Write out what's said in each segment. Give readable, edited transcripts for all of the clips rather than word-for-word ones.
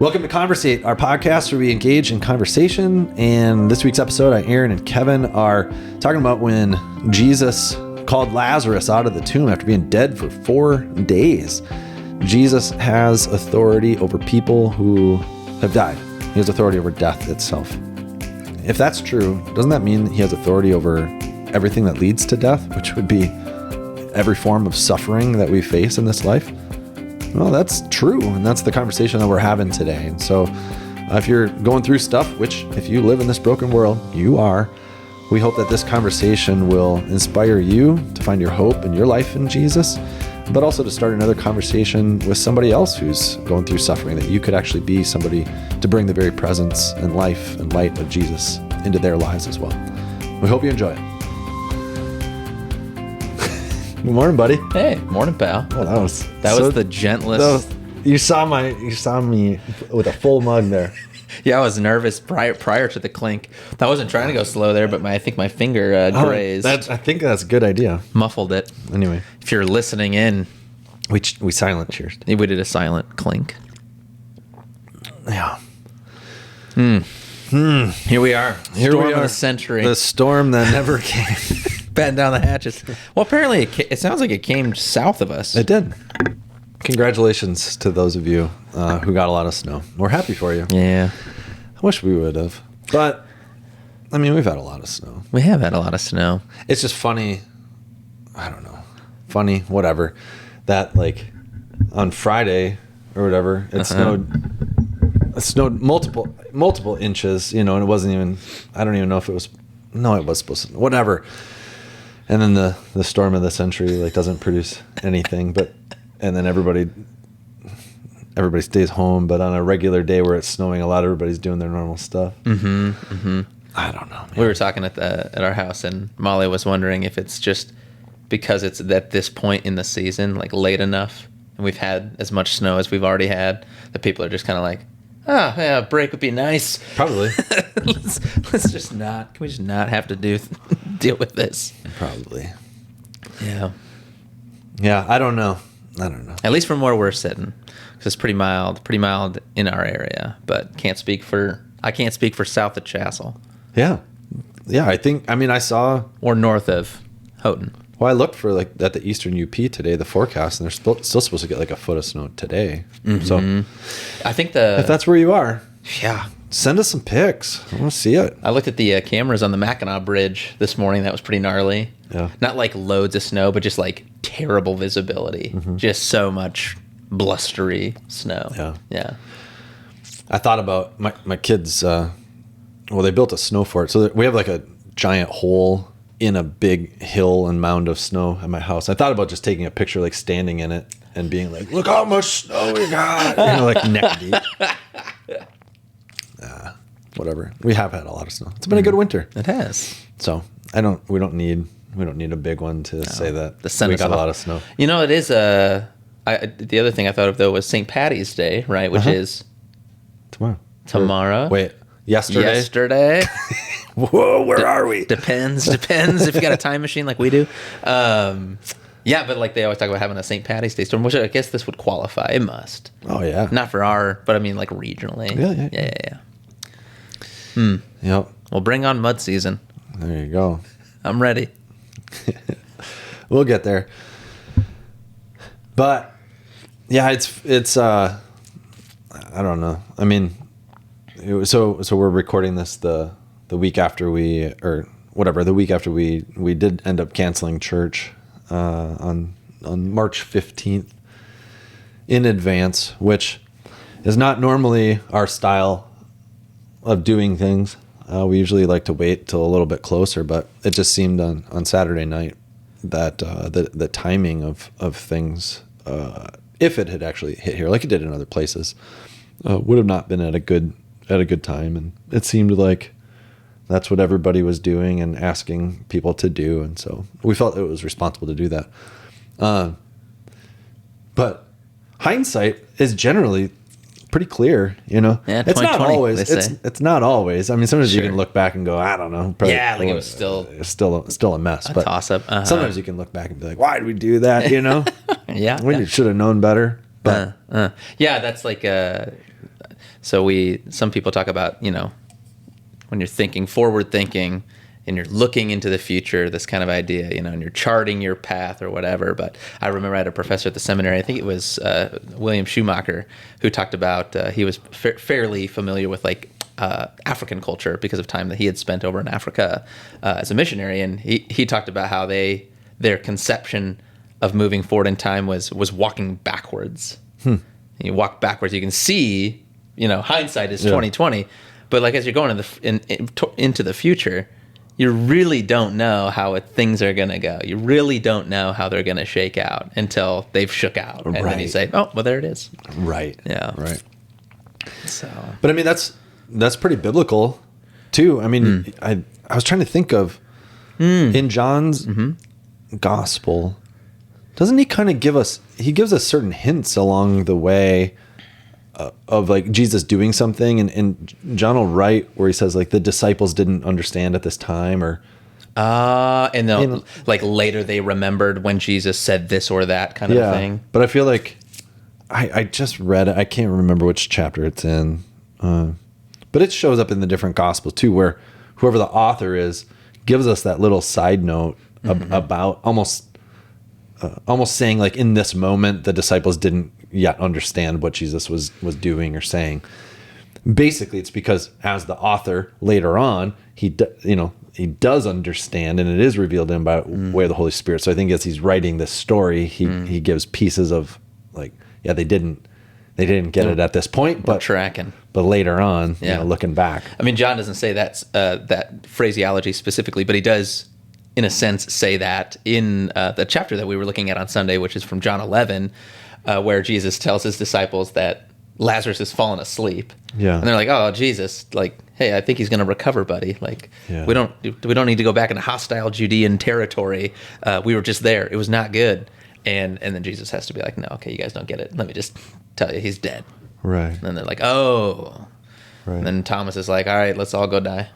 Welcome to Conversate, our podcast where we engage in conversation. And this week's episode, Aaron and Kevin are talking about when Jesus called Lazarus out of the tomb after being dead for 4 days. Jesus has authority over people who have died. He has authority over death itself. If that's true, doesn't that mean he has authority over everything that leads to death, which would be every form of suffering that we face in this life? Well, that's true, and that's the conversation that we're having today. And so if you're going through stuff, which if you live in this broken world, you are, we hope that this conversation will inspire you to find your hope in your life in Jesus, but also to start another conversation with somebody else who's going through suffering, that you could actually be somebody to bring the very presence and life and light of Jesus into their lives as well. We hope you enjoy it. Good morning, buddy. Hey, morning, pal. Oh, that was the gentlest. You saw me with a full mug there. Yeah, I was nervous prior to the clink. I wasn't trying to go slow there, but I think my finger grazed. I think that's a good idea. Muffled it. Anyway, if you're listening in, we silent cheers. We did a silent clink. Yeah. Here we are. Storm of the century. The storm that never came. Batten down the hatches. Well, apparently it sounds like it came south of us. It did. Congratulations to those of you who got a lot of snow. We're happy for you. Yeah. I wish we would have. But, I mean, we've had a lot of snow. We have had a lot of snow. It's just funny. I don't know. Funny, whatever. That, like, on Friday or whatever, it snowed multiple inches, and it wasn't even, I don't even know if it was, no, it was supposed to, whatever. And then the storm of the century doesn't produce anything, and then everybody stays home. But on a regular day where it's snowing a lot, everybody's doing their normal stuff. Mm-hmm. Mm-hmm. I don't know, man. We were talking at our house, and Molly was wondering if it's just because it's at this point in the season, late enough, and we've had as much snow as we've already had, that people are just kind of like, oh, yeah, a break would be nice. Probably. let's just not. Can we just not have to deal with this? Probably. Yeah. Yeah, I don't know. At least from where we're sitting, because it's pretty mild in our area. But I can't speak for south of Chassel. Yeah. Yeah, I saw. Or north of Houghton. Well, I looked for at the Eastern UP today, the forecast, and they're still supposed to get a foot of snow today. Mm-hmm. So I think if that's where you are, yeah, send us some pics. I want to see it. I looked at the cameras on the Mackinac Bridge this morning. That was pretty gnarly. Yeah. Not loads of snow, but just terrible visibility. Mm-hmm. Just so much blustery snow. Yeah. Yeah. I thought about my kids. They built a snow fort, so we have a giant hole in a big hill and mound of snow at my house. I thought about just taking a picture, standing in it and being look how much snow we got, neck deep. Whatever. We have had a lot of snow. It's been a good winter. It has. So we don't need a big one to say that we got a lot of snow. It is the other thing I thought of though was St. Patty's Day, right? Which is tomorrow. Wait, yesterday? Whoa, where are we? Depends if you got a time machine like we do. Yeah, but they always talk about having a St. Patty's Day storm, which I guess this would qualify. It must. Oh yeah. Not for but I mean regionally. Yeah. Yep. Well, bring on mud season. There you go. I'm ready. We'll get there. But yeah, it's I don't know. I mean, so we're recording this the week after we did end up canceling church on March 15th in advance, which is not normally our style of doing things. We usually like to wait till a little bit closer, but it just seemed on Saturday night that the timing of things, if it had actually hit here like it did in other places, would have not been at a good time, and it seemed like that's what everybody was doing and asking people to do, and so we felt it was responsible to do that. But hindsight is generally pretty clear, Yeah, it's not always. It's not always. I mean, sometimes you can look back and go, I don't know. Probably, it was still a mess. But toss up. Sometimes you can look back and be like, why did we do that? Yeah, we should have known better. But yeah, that's So some people talk about, when you're thinking forward thinking and you're looking into the future, this kind of idea, and you're charting your path or whatever. But I remember I had a professor at the seminary, I think it was William Schumacher, who talked about, he was fairly familiar with African culture because of time that he had spent over in Africa as a missionary. And he talked about how their conception of moving forward in time was walking backwards. You walk backwards, you can see, hindsight is 2020, but as you're going into the future, you really don't know how things are going to go. You really don't know how they're going to shake out until they've shook out. And then you say, oh, well, there it is. Right. Yeah. Right. So, but I mean, that's pretty biblical too. I mean, I was trying to think of in John's gospel, doesn't he kind of gives us certain hints along the way of Jesus doing something, and John will write where he says the disciples didn't understand at this time, or and then later they remembered when Jesus said this or that kind of thing. But I feel like I just read it. I can't remember which chapter it's in, but it shows up in the different gospels too, where whoever the author is gives us that little side note about almost saying in this moment the disciples didn't yet understand what Jesus was doing or saying. Basically, it's because as the author later on, he does understand, and it is revealed to him by way of the Holy Spirit. So I think as he's writing this story, he gives pieces of they didn't get it at this point, but tracking. But later on, looking back, I mean, John doesn't say that phraseology specifically, but he does, in a sense, say that in the chapter that we were looking at on Sunday, which is from John 11, where Jesus tells his disciples that Lazarus has fallen asleep. Yeah. And they're like, oh, Jesus, hey, I think he's going to recover, buddy. We don't need to go back into hostile Judean territory. We were just there. It was not good. And then Jesus has to be like, no, okay, you guys don't get it. Let me just tell you, he's dead. Right. And they're like, oh. Right. And then Thomas is like, all right, let's all go die.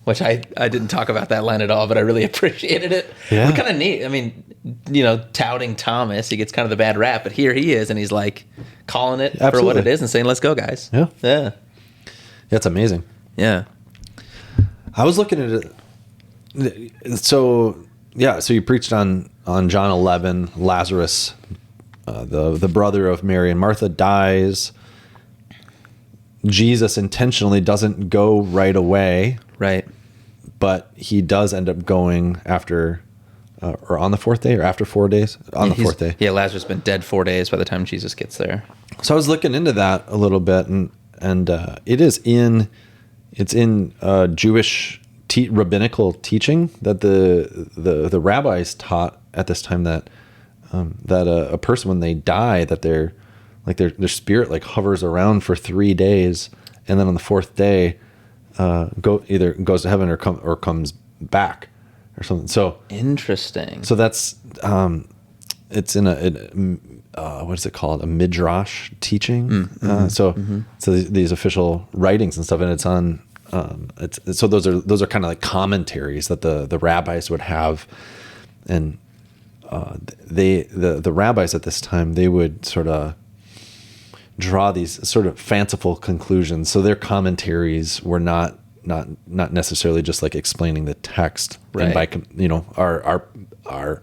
Which I didn't talk about that line at all, but I really appreciated it. Yeah. Kind of neat. I mean, touting Thomas, he gets kind of the bad rap, but here he is, and he's calling it for what it is and saying, let's go, guys. Yeah. Yeah. That's amazing. Yeah. I was looking at it. So you preached on John 11, Lazarus, the brother of Mary and Martha, dies. Jesus intentionally doesn't go right away. Right. But he does end up going after, or on the fourth day, or after 4 days? On the fourth day. Yeah, Lazarus has been dead 4 days by the time Jesus gets there. So I was looking into that a little bit, and it's in Jewish rabbinical teaching that the rabbis taught at this time that a person, when they die, that their spirit hovers around for 3 days, and then on the fourth day either goes to heaven or comes back or something. So interesting. So that's it's in what is it called? A midrash teaching. So these official writings and stuff, and it's on. So those are kind of commentaries that the rabbis would have, and the rabbis at this time, they would sort of draw these sort of fanciful conclusions. So their commentaries were not necessarily just explaining the text, right. And by our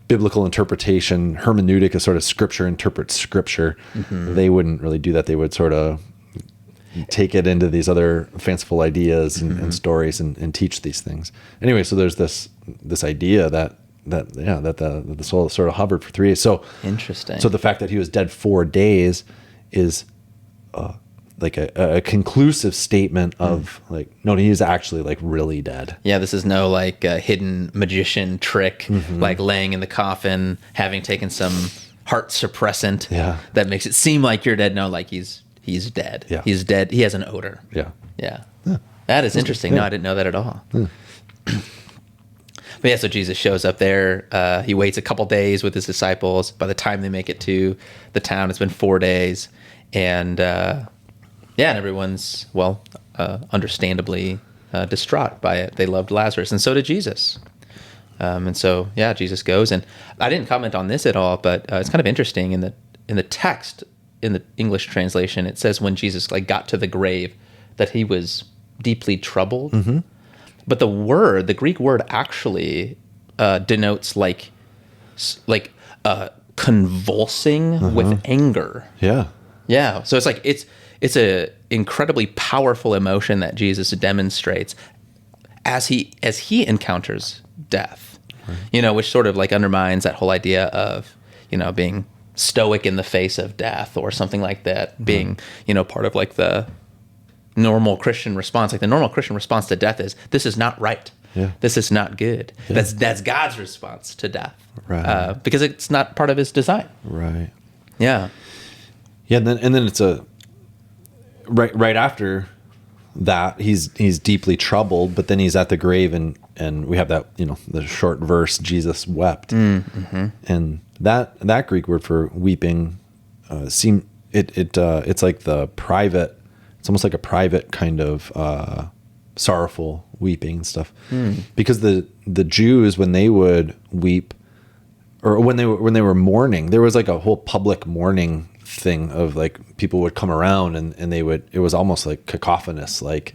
biblical interpretation, hermeneutic is sort of scripture interprets scripture. They wouldn't really do that. They would sort of take it into these other fanciful ideas and stories and teach these things. Anyway, so there's this idea that the soul sort of hovered for 3 days. So interesting. So the fact that he was dead 4 days is a conclusive statement of no, he's actually really dead. Yeah, this is no hidden magician trick, laying in the coffin, having taken some heart suppressant that makes it seem like you're dead. No, he's dead. Yeah. He's dead. He has an odor. Yeah. That is interesting. No, I didn't know that at all. But yeah, so Jesus shows up there. He waits a couple days with his disciples. By the time they make it to the town, it's been 4 days. And and everyone's, understandably distraught by it. They loved Lazarus, and so did Jesus. And so, Jesus goes. And I didn't comment on this at all, but it's kind of interesting in the text. in the English translation, it says when Jesus like got to the grave that he was deeply troubled. Mm-hmm. But the Greek word actually denotes like convulsing with anger. Yeah. Yeah. So it's like it's a incredibly powerful emotion that Jesus demonstrates as he encounters death. Right. Which sort of like undermines that whole idea of, being stoic in the face of death or something like that, being, part of like the normal Christian response. Like the normal Christian response to death is, this is not right. Yeah. This is not good. Yeah. That's God's response to death. Right. Because it's not part of his design. Right. Yeah. Yeah. And then it's right after that he's deeply troubled, but then he's at the grave and we have that, the short verse, Jesus wept. Mm-hmm. And that Greek word for weeping, it's like it's almost like a private kind of, sorrowful weeping and stuff. Because the Jews, when they would weep or when they were mourning, there was like a whole public mourning thing of like people would come around and it was almost like cacophonous, like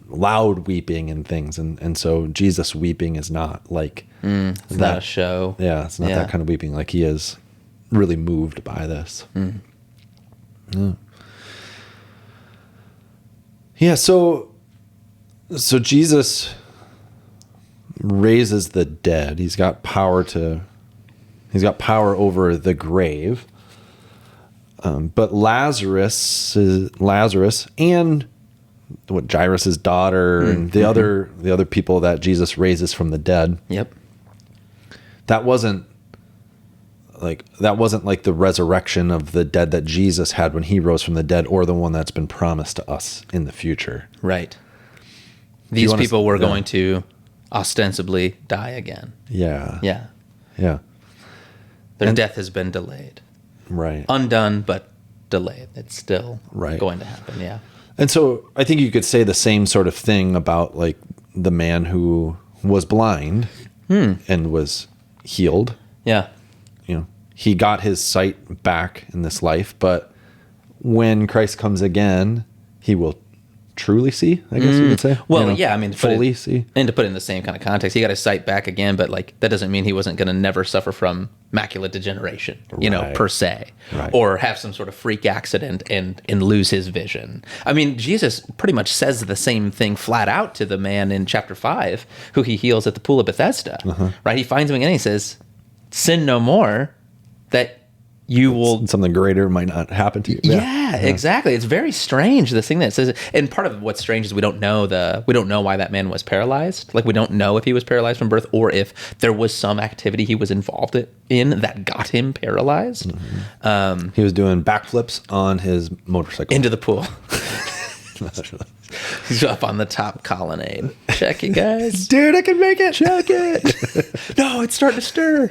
loud weeping and things. And so Jesus weeping is not like, it's not a show. Yeah. It's not that kind of weeping. Like he is really moved by this. Yeah. Yeah. So Jesus raises the dead. He's got power over the grave. But Lazarus and Jairus' daughter and the other people that Jesus raises from the dead. Yep. That wasn't like the resurrection of the dead that Jesus had when he rose from the dead, or the one that's been promised to us in the future. Right. These people were going to ostensibly die again. Yeah. Yeah. Yeah. Their death has been delayed. Right. Undone, but delayed. It's still right. going to happen. Yeah. And so I think you could say the same sort of thing about like the man who was blind and was healed. Yeah. He got his sight back in this life, but when Christ comes again, he will truly see, I guess you could say. Well, yeah, I mean, fully see. And to put it in the same kind of context, he got his sight back again, but like that doesn't mean he wasn't going to never suffer from macular degeneration, per se, or have some sort of freak accident and lose his vision. I mean, Jesus pretty much says the same thing flat out to the man in chapter 5 who he heals at the pool of Bethesda, right? He finds him again and he says, sin no more, that you will... Something greater might not happen to you. Yeah, exactly. It's very strange, this thing that says... And part of what's strange is we don't know why that man was paralyzed. Like, we don't know if he was paralyzed from birth or if there was some activity he was involved in that got him paralyzed. Mm-hmm. He was doing backflips on his motorcycle. Into the pool. He's up on the top colonnade. Check it, guys. Dude, I can make it. Check it. No, it's starting to stir.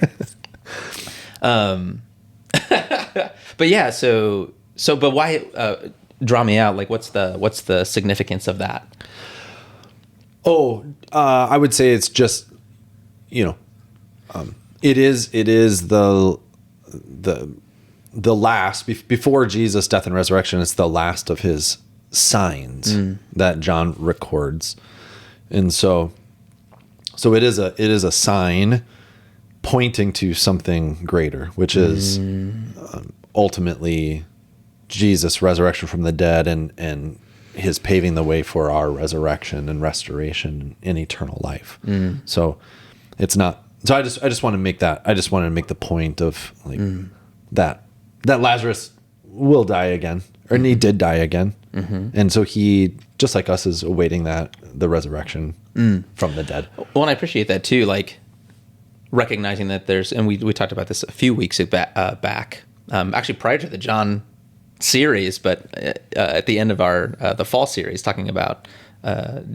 But yeah, but why draw me out? Like, what's the significance of that? I would say it's just, it is the last before Jesus' death and resurrection. It's the last of his signs that John records, and so it is a sign pointing to something greater, which is ultimately Jesus' resurrection from the dead and his paving the way for our resurrection and restoration and eternal life. So it's not. So I just want to make that. I just wanted to make the point of like that Lazarus will die again, or he did die again, and so he, just like us, is awaiting the resurrection from the dead. Well, and I appreciate that too. Like, recognizing that there's, and we talked about this a few weeks back, actually prior to the John series, but at the end of our the fall series, talking about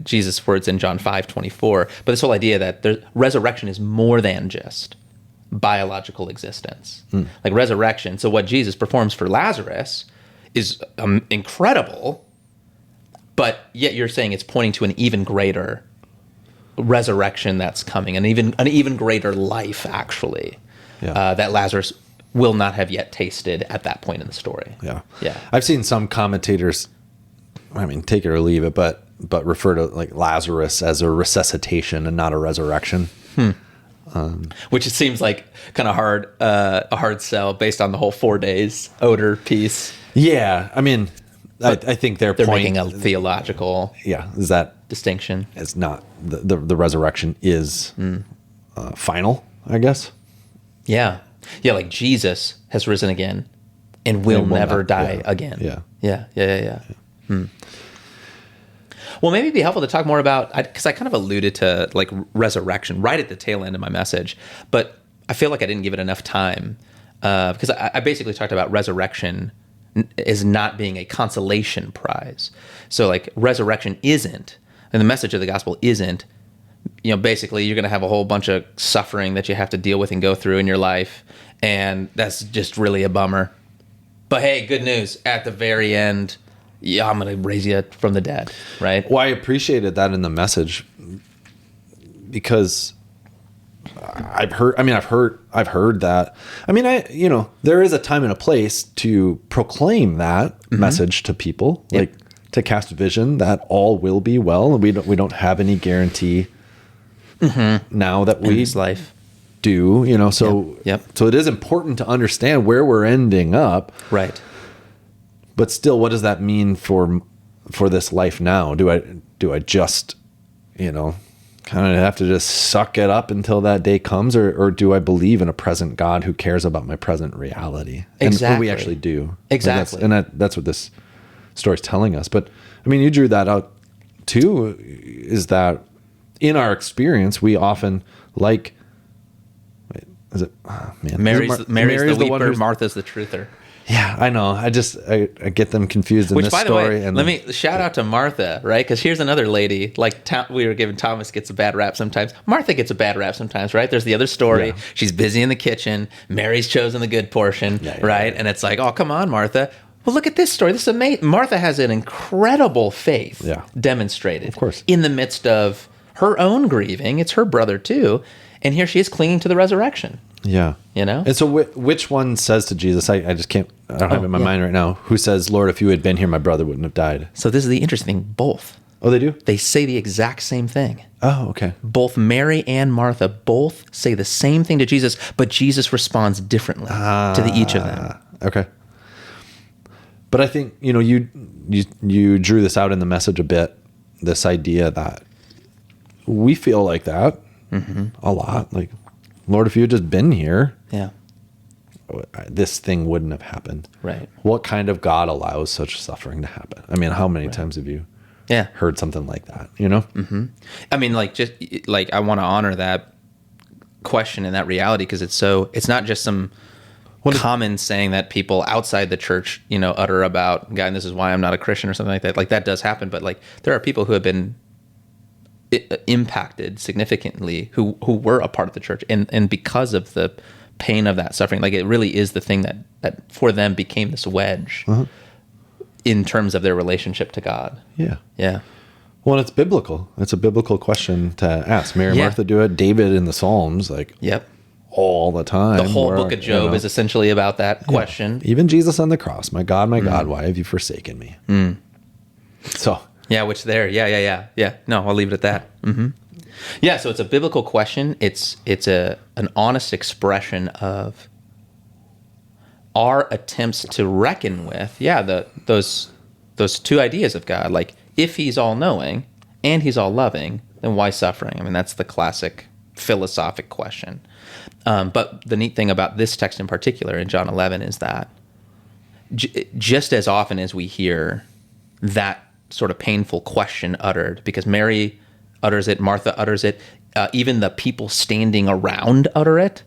Jesus' words in John 5:24. But this whole idea that resurrection is more than just biological existence, like resurrection. So what Jesus performs for Lazarus is incredible, but yet you're saying it's pointing to an even greater resurrection that's coming, an even greater life, actually, that Lazarus will not have yet tasted at that point in the story. Yeah. Yeah. I've seen some commentators, take it or leave it, but refer to like Lazarus as a resuscitation and not a resurrection. Which it seems like kind of a hard sell based on the whole 4 days odor piece. Yeah. I think their They're point, making a theological is that distinction. it's not the resurrection is final, I guess. Yeah. Yeah, like Jesus has risen again and will never die again. Yeah. Well, maybe it'd be helpful to talk more about, because I kind of alluded to like resurrection right at the tail end of my message, but I feel like I didn't give it enough time because I basically talked about resurrection as not being a consolation prize. So like resurrection isn't, and the message of the gospel isn't, basically you're going to have a whole bunch of suffering that you have to deal with and go through in your life, and that's just really a bummer. But hey, good news, at the very end, yeah, I'm going to raise you from the dead, right? Well, I appreciated that in the message because I've heard that. There is a time and a place to proclaim that message to people, like to cast vision that all will be well. And we don't have any guarantee now that we life do, so it is important to understand where we're ending up. Right. But still, what does that mean for this life now? Do I just, kind of have to just suck it up until that day comes, or do I believe in a present God who cares about my present reality? Exactly. And we actually do. Exactly. That's what this story's telling us. But you drew that out too, is that in our experience, we often like, Mary's the weeper, Martha's the truther. Yeah, I know. I get them confused in this story. Which, by the way, let me shout out to Martha, right? Because here's another lady. Like we were given, Thomas gets a bad rap sometimes. Martha gets a bad rap sometimes, right? There's the other story. Yeah. She's busy in the kitchen. Mary's chosen the good portion, right? And it's like, oh, come on, Martha. Well, look at this story. This is amazing. Martha has an incredible faith demonstrated, of course, in the midst of her own grieving. It's her brother too, and here she is clinging to the resurrection. Yeah. And so which one says to Jesus, I just can't, I don't have it in my mind right now, who says, Lord, if you had been here, my brother wouldn't have died? So this is the interesting thing. Both. Oh, they do? They say the exact same thing. Oh, okay. Both Mary and Martha both say the same thing to Jesus, but Jesus responds differently to each of them. Okay. But I think, you drew this out in the message a bit, this idea that we feel like that a lot, like, Lord, if you had just been here, this thing wouldn't have happened. Right. What kind of God allows such suffering to happen? How many times have you heard something like that, Mm-hmm. I want to honor that question and that reality, because it's not just some common saying that people outside the church, utter about, God, and this is why I'm not a Christian or something like that. Like that does happen, but like there are people who have been impacted significantly who were a part of the church, and because of the pain of that suffering, like it really is the thing that for them became this wedge in terms of their relationship to God. Yeah. Well, it's biblical. It's a biblical question to ask. Mary and Martha do it. David in the Psalms, all the time. The whole book of Job is essentially about that question. Even Jesus on the cross, my God, why have you forsaken me? So. Yeah, yeah. No, I'll leave it at that. Mm-hmm. Yeah, so it's a biblical question. It's an honest expression of our attempts to reckon with, those two ideas of God. Like, if he's all-knowing and he's all-loving, then why suffering? That's the classic philosophic question. But the neat thing about this text in particular, in John 11, is that just as often as we hear that sort of painful question uttered, because Mary utters it, Martha utters it, even the people standing around utter it.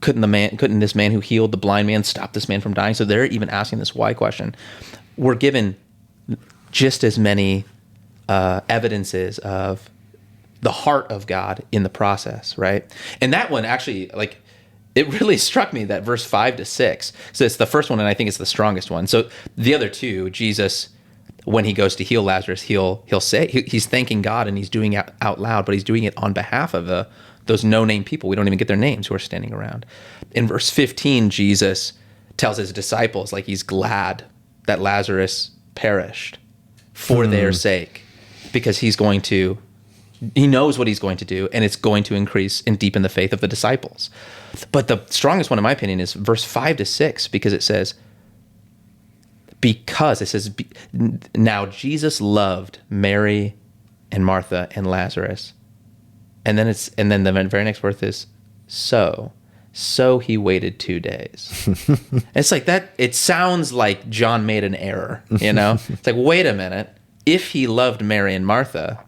Couldn't this man who healed the blind man stop this man from dying? So they're even asking this why question. We're given just as many evidences of the heart of God in the process, right? And that one actually, it really struck me, that verse 5 to 6. So it's the first one, and I think it's the strongest one. So the other two, Jesus, when he goes to heal Lazarus, he'll say he's thanking God, and he's doing it out loud, but he's doing it on behalf of the those no-name people. We don't even get their names who are standing around. In verse 15, Jesus tells his disciples, like, he's glad that Lazarus perished for their sake, because he knows what he's going to do, and it's going to increase and deepen the faith of the disciples. But the strongest one, in my opinion, is verse 5-6, because it says, now Jesus loved Mary and Martha and Lazarus. And then the very next verse is, so he waited 2 days. It's like that. It sounds like John made an error, It's like, wait a minute. If he loved Mary and Martha,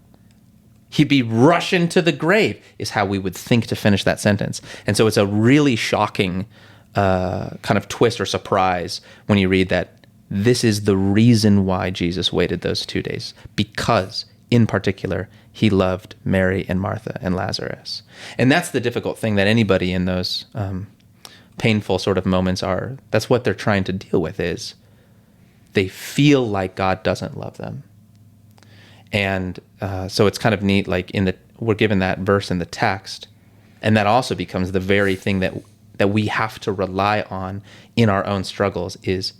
he'd be rushing to the grave, is how we would think to finish that sentence. And so it's a really shocking kind of twist or surprise when you read that this is the reason why Jesus waited those 2 days, because in particular, he loved Mary and Martha and Lazarus. And that's the difficult thing, that anybody in those painful sort of moments that's what they're trying to deal with, is they feel like God doesn't love them. And so it's kind of neat, like we're given that verse in the text, and that also becomes the very thing that we have to rely on in our own struggles, is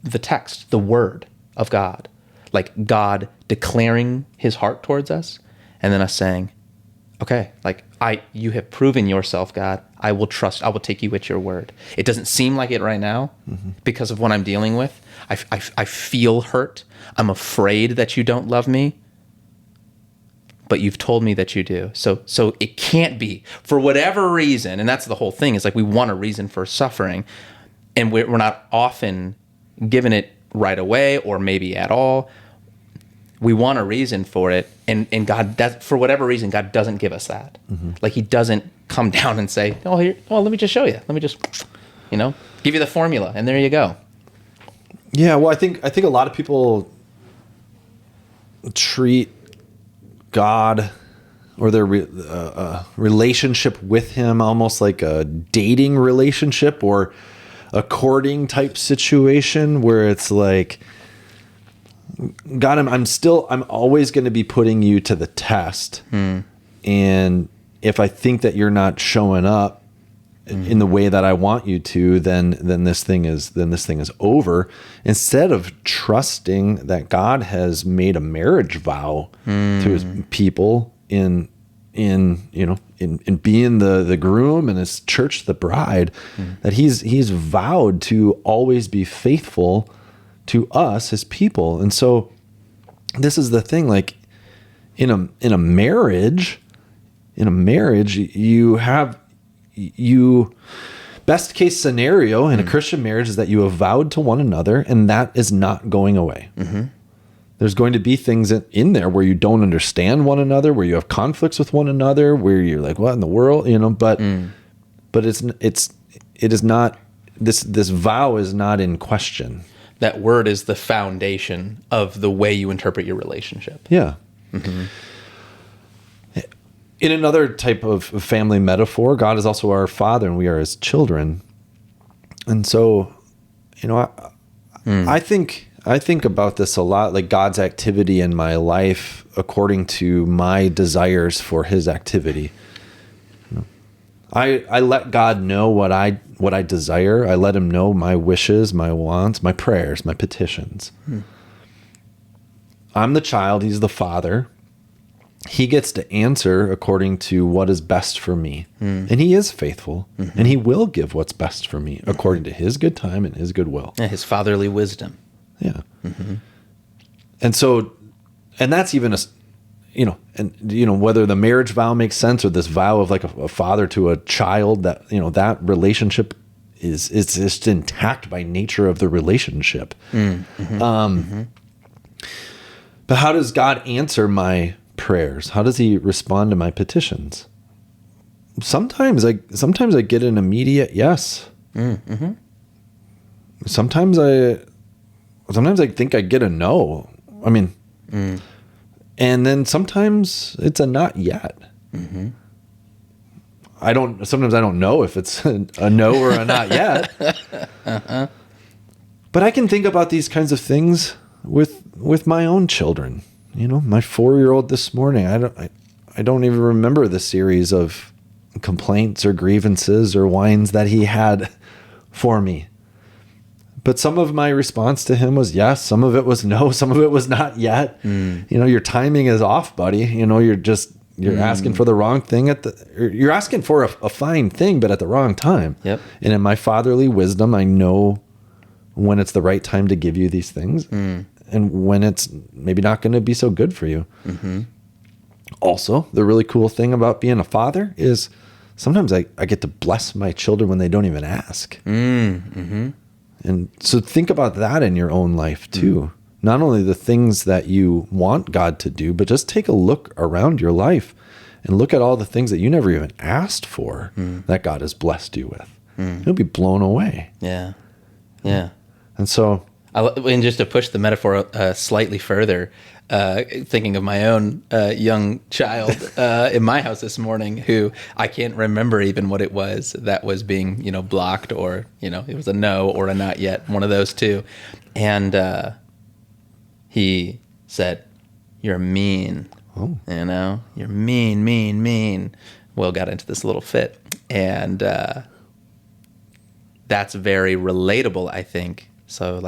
the text, the word of God. Like God declaring his heart towards us, and then us saying, okay, like you have proven yourself, God. I will take you at your word. It doesn't seem like it right now because of what I'm dealing with. I feel hurt. I'm afraid that you don't love me, but you've told me that you do. So it can't be, for whatever reason, and that's the whole thing, is like we want a reason for suffering, and we're not often given it right away, or maybe at all. We want a reason for it, and God, for whatever reason, God doesn't give us that. Like he doesn't come down and say, let me just show you. Let me just, give you the formula, and there you go. Yeah, well, I think a lot of people treat God or their relationship with him almost like a dating relationship or a courting type situation, where it's like, God, I'm always going to be putting you to the test. And if I think that you're not showing up in the way that I want you to, then this thing is over. Instead of trusting that God has made a marriage vow to his people in being the groom and his church the bride, that he's vowed to always be faithful to us, his people. And so this is the thing, like in a marriage, you best case scenario in a Christian marriage is that you have vowed to one another, and that is not going away. There's going to be things in there where you don't understand one another, where you have conflicts with one another, where you're like, what in the world, but it is not, this vow is not in question. That word is the foundation of the way you interpret your relationship. Yeah. In another type of family metaphor, God is also our Father, and we are his children. And so, I think about this a lot, like God's activity in my life according to my desires for his activity. I let God know what I desire. I let him know my wishes, my wants, my prayers, my petitions. I'm the child, he's the father. He gets to answer according to what is best for me. And he is faithful, and he will give what's best for me according to his good time and his good will. Yeah, his fatherly wisdom. Yeah. And so, and that's even whether the marriage vow makes sense, or this vow of like a father to a child, that, that relationship is just intact by nature of the relationship. But how does God answer my prayers? How does he respond to my petitions? Sometimes I get an immediate yes. Sometimes I think I get a no. I mean, and then sometimes it's a not yet. Sometimes I don't know if it's a no or a not yet. But I can think about these kinds of things with my own children. My 4-year-old this morning, I don't even remember the series of complaints or grievances or whines that he had for me. But some of my response to him was yes, some of it was no, some of it was not yet. Your timing is off, buddy. You're asking for the wrong thing you're asking for a fine thing, but at the wrong time. Yep. And in my fatherly wisdom, I know when it's the right time to give you these things and when it's maybe not going to be so good for you. Also, the really cool thing about being a father is sometimes I get to bless my children when they don't even ask. And so think about that in your own life too. Not only the things that you want God to do, but just take a look around your life and look at all the things that you never even asked for that God has blessed you with. You'll be blown away. Yeah. And so, and just to push the metaphor slightly further, thinking of my own young child in my house this morning, who I can't remember even what it was that was being, blocked, or, it was a no or a not yet, one of those two. And he said, "You're mean." Oh. You're mean. Will got into this little fit. And that's very relatable, I think. So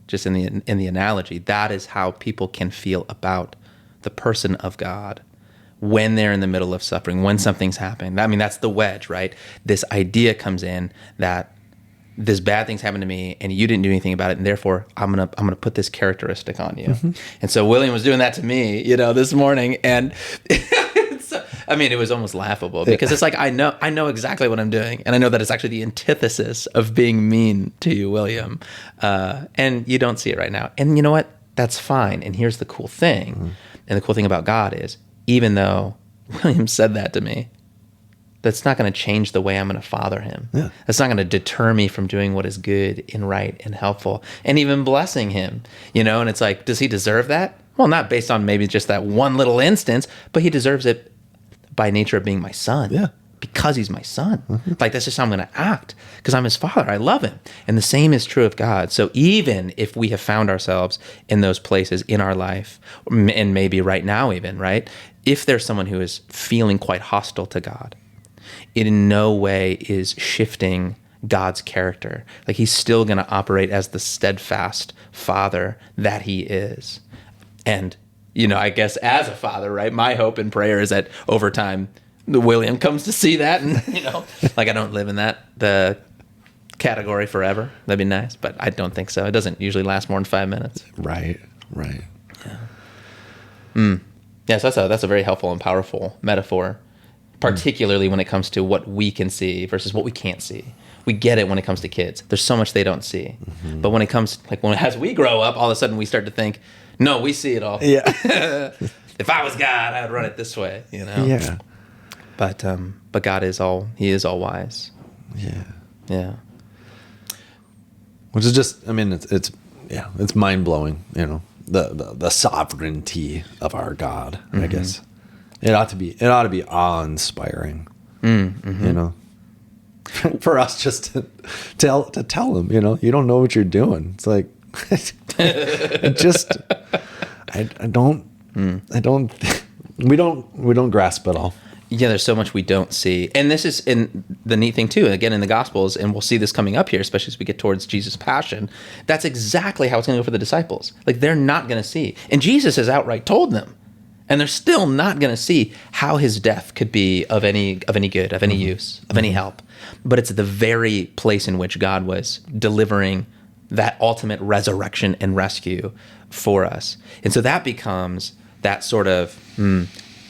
just in the analogy, that is how people can feel about the person of God when they're in the middle of suffering, when something's happening. That's the wedge, right? This idea comes in that this bad thing's happened to me and you didn't do anything about it, and therefore I'm gonna put this characteristic on you. And so William was doing that to me, this morning, and it was almost laughable because it's like I know exactly what I'm doing, and I know that it's actually the antithesis of being mean to you, William, and you don't see it right now. And you know what? That's fine. And here's the cool thing, and the cool thing about God is, even though William said that to me, that's not going to change the way I'm going to father him. Yeah. That's not going to deter me from doing what is good and right and helpful and even blessing him, And it's like, does he deserve that? Well, not based on maybe just that one little instance, but he deserves it by nature of being my son. Yeah. Because he's my son. That's just how I'm going to act, because I'm his father. I love him. And the same is true of God. So even if we have found ourselves in those places in our life, and maybe right now even, right? If there's someone who is feeling quite hostile to God, it in no way is shifting God's character. He's still going to operate as the steadfast father that he is. And, I guess as a father, right, my hope and prayer is that over time, William comes to see that, and, I don't live in the category forever. That'd be nice, but I don't think so. It doesn't usually last more than 5 minutes. Right. Yeah, so that's a very helpful and powerful metaphor, particularly when it comes to what we can see versus what we can't see. We get it when it comes to kids. There's so much they don't see. But when it comes, as we grow up, all of a sudden we start to think, no, we see it all. Yeah. If I was God, I would run it this way, Yeah. But God is he is all wise. Yeah. Which is just, it's mind blowing, the sovereignty of our God, I guess. It ought to be awe inspiring, for us just to tell him, you don't know what you're doing. It's like, we don't grasp it all. Yeah, there's so much we don't see. And this is in the neat thing too, again, in the Gospels, and we'll see this coming up here, especially as we get towards Jesus' passion. That's exactly how it's going to go for the disciples. They're not going to see. And Jesus has outright told them. And they're still not going to see how his death could be of any good, of any use, of any help. But it's the very place in which God was delivering that ultimate resurrection and rescue for us. And so that becomes that sort of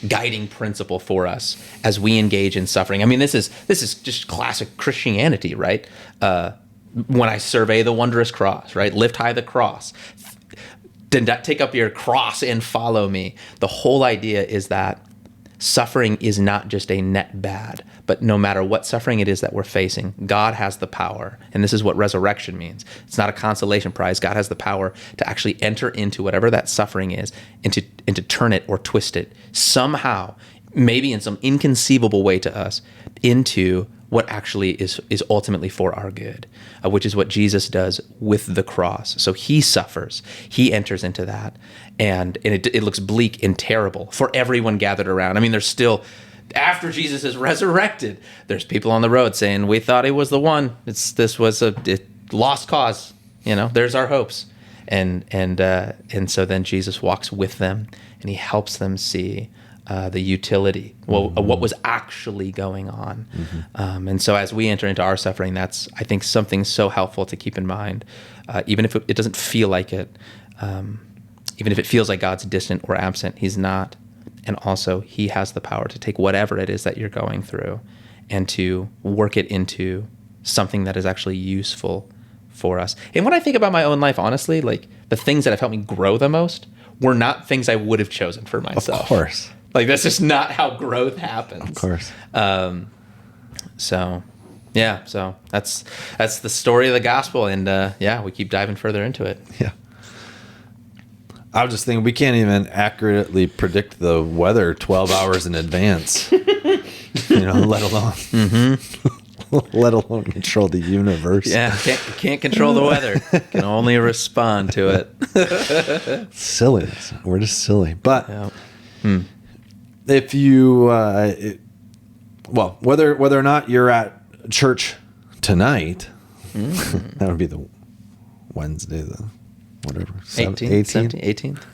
guiding principle for us as we engage in suffering. This is just classic Christianity, right? When I survey the wondrous cross, right? Lift high the cross. Then take up your cross and follow me. The whole idea is that suffering is not just a net bad, but no matter what suffering it is that we're facing, God has the power. And this is what resurrection means. It's not a consolation prize. God has the power to actually enter into whatever that suffering is and to turn it or twist it somehow, maybe in some inconceivable way to us, into what actually is ultimately for our good, which is what Jesus does with the cross. So he suffers, he enters into that, and it looks bleak and terrible for everyone gathered around. There's still after Jesus is resurrected, there's people on the road saying, we thought he was the one. This was a lost cause. There's our hopes. And so then Jesus walks with them and he helps them see the utility, what was actually going on. And so as we enter into our suffering, that's, I think, something so helpful to keep in mind, even if it doesn't feel like it, even if it feels like God's distant or absent, he's not. And also he has the power to take whatever it is that you're going through and to work it into something that is actually useful for us. And when I think about my own life, honestly, like the things that have helped me grow the most were not things I would have chosen for myself. Of course. Like that's just not how growth happens. Of course. So that's the story of the gospel. And we keep diving further into it. Yeah. I was just thinking, we can't even accurately predict the weather 12 hours in advance, let alone control the universe. Yeah, can't control the weather. Can only respond to it. Silly. We're just silly. But if you, whether or not you're at church tonight, that would be the Wednesday, the whatever, 18th.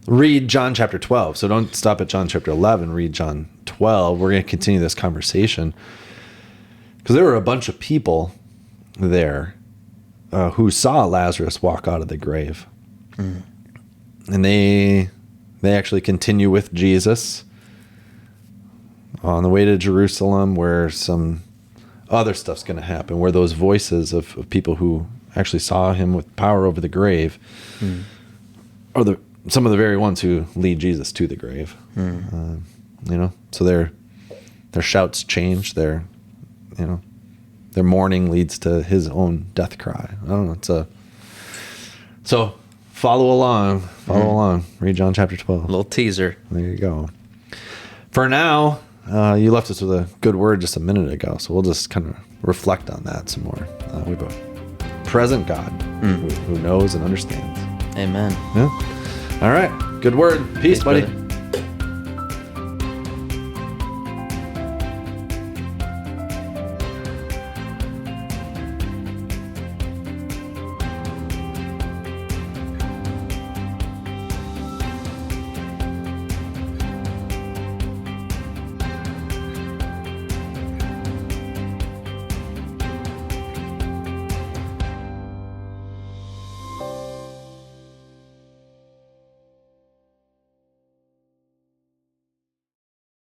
Read John chapter 12. So don't stop at John chapter 11. Read John 12. We're going to continue this conversation because there were a bunch of people there who saw Lazarus walk out of the grave, and they actually continue with Jesus on the way to Jerusalem, where some other stuff's going to happen, where those voices of people who actually saw him with power over the grave are some of the very ones who lead Jesus to the grave. So their shouts change. Their mourning leads to his own death cry. I don't know. So follow along. Read John chapter 12. A little teaser. There you go. For now, you left us with a good word just a minute ago, so we'll just kind of reflect on that some more. We have a present God who knows and understands. Amen. Yeah. All right. Good word. Peace, buddy. Brother.